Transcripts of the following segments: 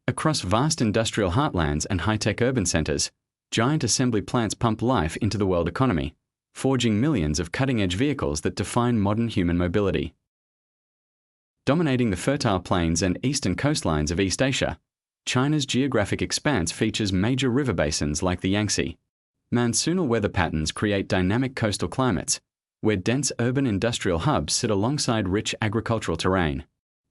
Across vast industrial heartlands and high-tech urban centers, giant assembly plants pump life into the world economy, forging millions of cutting-edge vehicles that define modern human mobility. Dominating the fertile plains and eastern coastlines of East Asia, China's geographic expanse features major river basins like the Yangtze. Monsoonal weather patterns create dynamic coastal climates, where dense urban industrial hubs sit alongside rich agricultural terrain.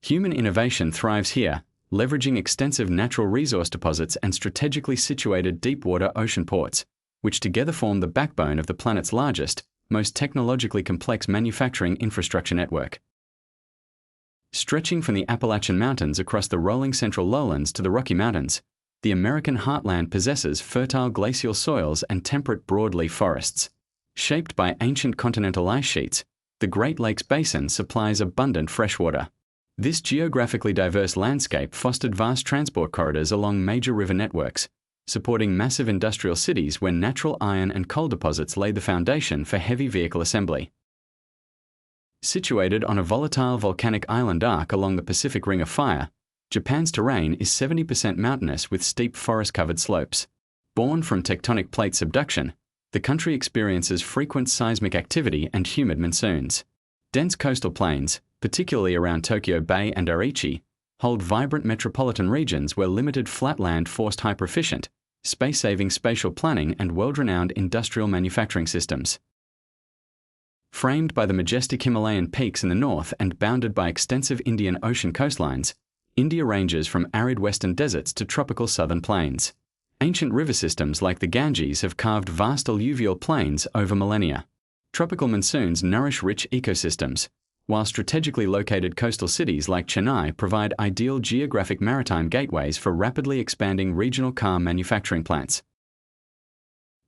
Human innovation thrives here, leveraging extensive natural resource deposits and strategically situated deep-water ocean ports, which together form the backbone of the planet's largest, most technologically complex manufacturing infrastructure network. Stretching from the Appalachian Mountains across the rolling central lowlands to the Rocky Mountains, the American heartland possesses fertile glacial soils and temperate broadleaf forests. Shaped by ancient continental ice sheets, the Great Lakes Basin supplies abundant freshwater. This geographically diverse landscape fostered vast transport corridors along major river networks, supporting massive industrial cities where natural iron and coal deposits laid the foundation for heavy vehicle assembly. Situated on a volatile volcanic island arc along the Pacific Ring of Fire, Japan's terrain is 70% mountainous with steep forest-covered slopes. Born from tectonic plate subduction, the country experiences frequent seismic activity and humid monsoons. Dense coastal plains, particularly around Tokyo Bay and Aichi, hold vibrant metropolitan regions where limited flatland forced hyper-efficient, space-saving spatial planning and world-renowned industrial manufacturing systems. Framed by the majestic Himalayan peaks in the north and bounded by extensive Indian Ocean coastlines, India ranges from arid western deserts to tropical southern plains. Ancient river systems like the Ganges have carved vast alluvial plains over millennia. Tropical monsoons nourish rich ecosystems, while strategically located coastal cities like Chennai provide ideal geographic maritime gateways for rapidly expanding regional car manufacturing plants.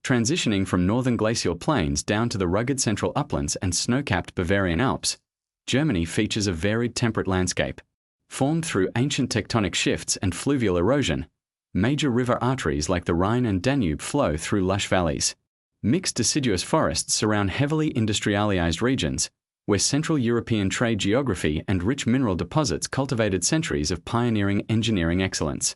Transitioning from northern glacial plains down to the rugged central uplands and snow-capped Bavarian Alps, Germany features a varied temperate landscape. Formed through ancient tectonic shifts and fluvial erosion, major river arteries like the Rhine and Danube flow through lush valleys. Mixed deciduous forests surround heavily industrialized regions, where Central European trade geography and rich mineral deposits cultivated centuries of pioneering engineering excellence.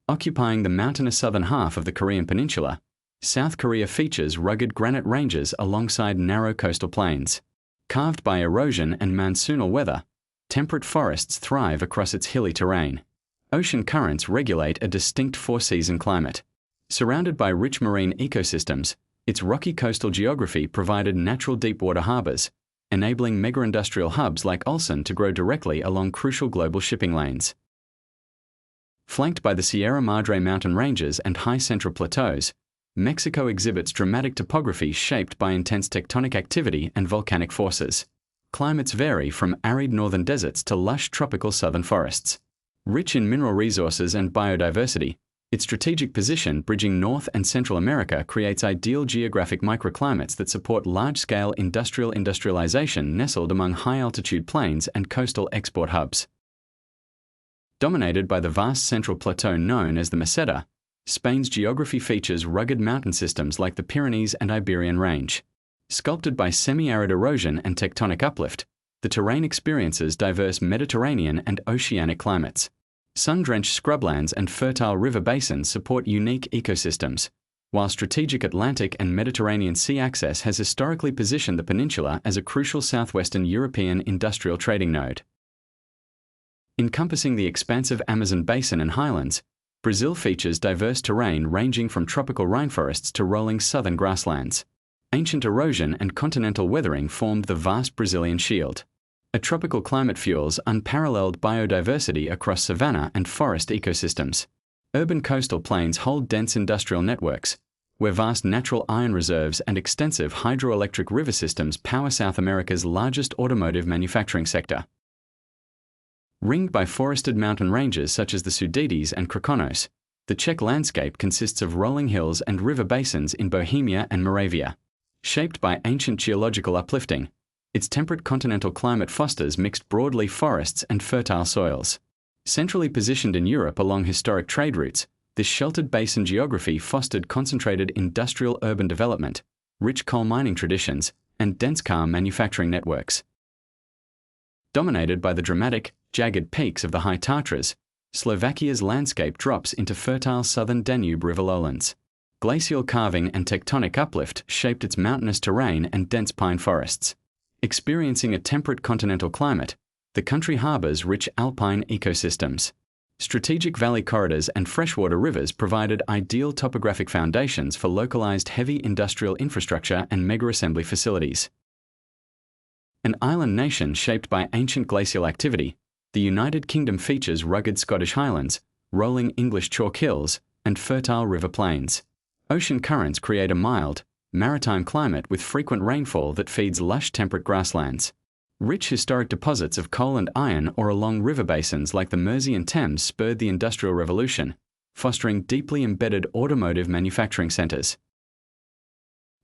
Occupying the mountainous southern half of the Korean peninsula, South Korea features rugged granite ranges alongside narrow coastal plains. Carved by erosion and monsoonal weather, temperate forests thrive across its hilly terrain. Ocean currents regulate a distinct four-season climate. Surrounded by rich marine ecosystems, its rocky coastal geography provided natural deep-water harbors, enabling mega-industrial hubs like Ulsan to grow directly along crucial global shipping lanes. Flanked by the Sierra Madre mountain ranges and high central plateaus, Mexico exhibits dramatic topography shaped by intense tectonic activity and volcanic forces. Climates vary from arid northern deserts to lush tropical southern forests. Rich in mineral resources and biodiversity, its strategic position bridging North and Central America creates ideal geographic microclimates that support large-scale industrialization nestled among high-altitude plains and coastal export hubs. Dominated by the vast central plateau known as the Meseta, Spain's geography features rugged mountain systems like the Pyrenees and Iberian Range. Sculpted by semi-arid erosion and tectonic uplift, the terrain experiences diverse Mediterranean and oceanic climates. Sun-drenched scrublands and fertile river basins support unique ecosystems, while strategic Atlantic and Mediterranean sea access has historically positioned the peninsula as a crucial southwestern European industrial trading node. Encompassing the expansive Amazon basin and highlands, Brazil features diverse terrain ranging from tropical rainforests to rolling southern grasslands. Ancient erosion and continental weathering formed the vast Brazilian shield. A tropical climate fuels unparalleled biodiversity across savanna and forest ecosystems. Urban coastal plains hold dense industrial networks, where vast natural iron reserves and extensive hydroelectric river systems power South America's largest automotive manufacturing sector. Ringed by forested mountain ranges such as the Sudetes and Krkonos, the Czech landscape consists of rolling hills and river basins in Bohemia and Moravia. Shaped by ancient geological uplifting, its temperate continental climate fosters mixed broadleaf forests and fertile soils. Centrally positioned in Europe along historic trade routes, this sheltered basin geography fostered concentrated industrial urban development, rich coal mining traditions, and dense car manufacturing networks. Dominated by the dramatic, jagged peaks of the High Tatras, Slovakia's landscape drops into fertile southern Danube river lowlands. Glacial carving and tectonic uplift shaped its mountainous terrain and dense pine forests. Experiencing a temperate continental climate, the country harbors rich alpine ecosystems. Strategic valley corridors and freshwater rivers provided ideal topographic foundations for localized heavy industrial infrastructure and mega-assembly facilities. An island nation shaped by ancient glacial activity, the United Kingdom features rugged Scottish highlands, rolling English chalk hills, and fertile river plains. Ocean currents create a mild, maritime climate with frequent rainfall that feeds lush temperate grasslands. Rich historic deposits of coal and iron or along river basins like the Mersey and Thames spurred the Industrial Revolution, fostering deeply embedded automotive manufacturing centers.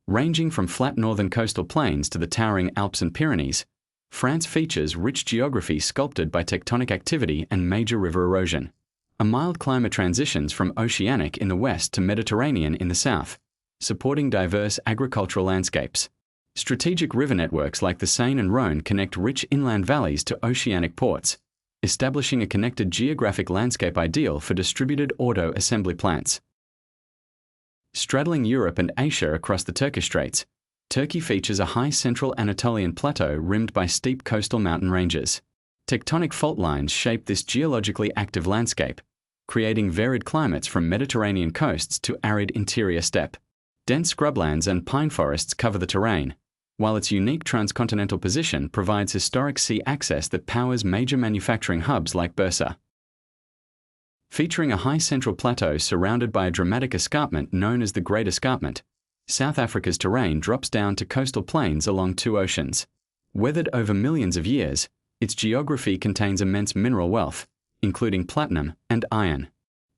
Ranging from flat northern coastal plains to the towering Alps and Pyrenees, France features rich geography sculpted by tectonic activity and major river erosion. A mild climate transitions from oceanic in the west to Mediterranean in the south, supporting diverse agricultural landscapes. Strategic river networks like the Seine and Rhône connect rich inland valleys to oceanic ports, establishing a connected geographic landscape ideal for distributed auto assembly plants. Straddling Europe and Asia across the Turkish Straits, Turkey features a high central Anatolian plateau rimmed by steep coastal mountain ranges. Tectonic fault lines shape this geologically active landscape, creating varied climates from Mediterranean coasts to arid interior steppe. Dense scrublands and pine forests cover the terrain, while its unique transcontinental position provides historic sea access that powers major manufacturing hubs like Bursa. Featuring a high central plateau surrounded by a dramatic escarpment known as the Great Escarpment, South Africa's terrain drops down to coastal plains along two oceans. Weathered over millions of years, its geography contains immense mineral wealth, including platinum and iron.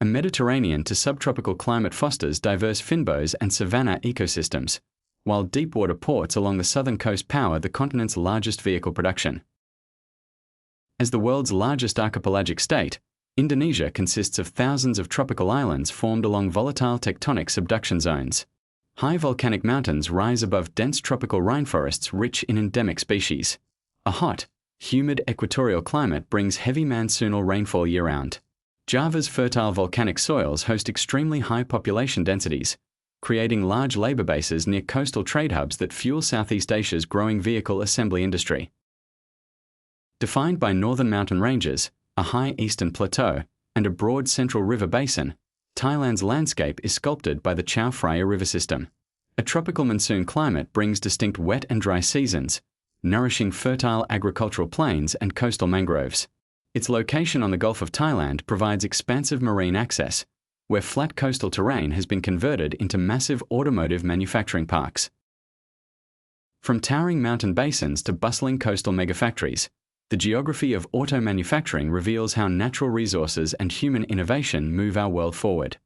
A Mediterranean to subtropical climate fosters diverse fynbos and savanna ecosystems, while deepwater ports along the southern coast power the continent's largest vehicle production. As the world's largest archipelagic state, Indonesia consists of thousands of tropical islands formed along volatile tectonic subduction zones. High volcanic mountains rise above dense tropical rainforests rich in endemic species. A hot, humid equatorial climate brings heavy monsoonal rainfall year-round. Java's fertile volcanic soils host extremely high population densities, creating large labor bases near coastal trade hubs that fuel Southeast Asia's growing vehicle assembly industry. Defined by northern mountain ranges, a high eastern plateau, and a broad central river basin, Thailand's landscape is sculpted by the Chao Phraya river system. A tropical monsoon climate brings distinct wet and dry seasons, nourishing fertile agricultural plains and coastal mangroves. Its location on the Gulf of Thailand provides expansive marine access, where flat coastal terrain has been converted into massive automotive manufacturing parks. From towering mountain basins to bustling coastal megafactories, the geography of auto manufacturing reveals how natural resources and human innovation move our world forward.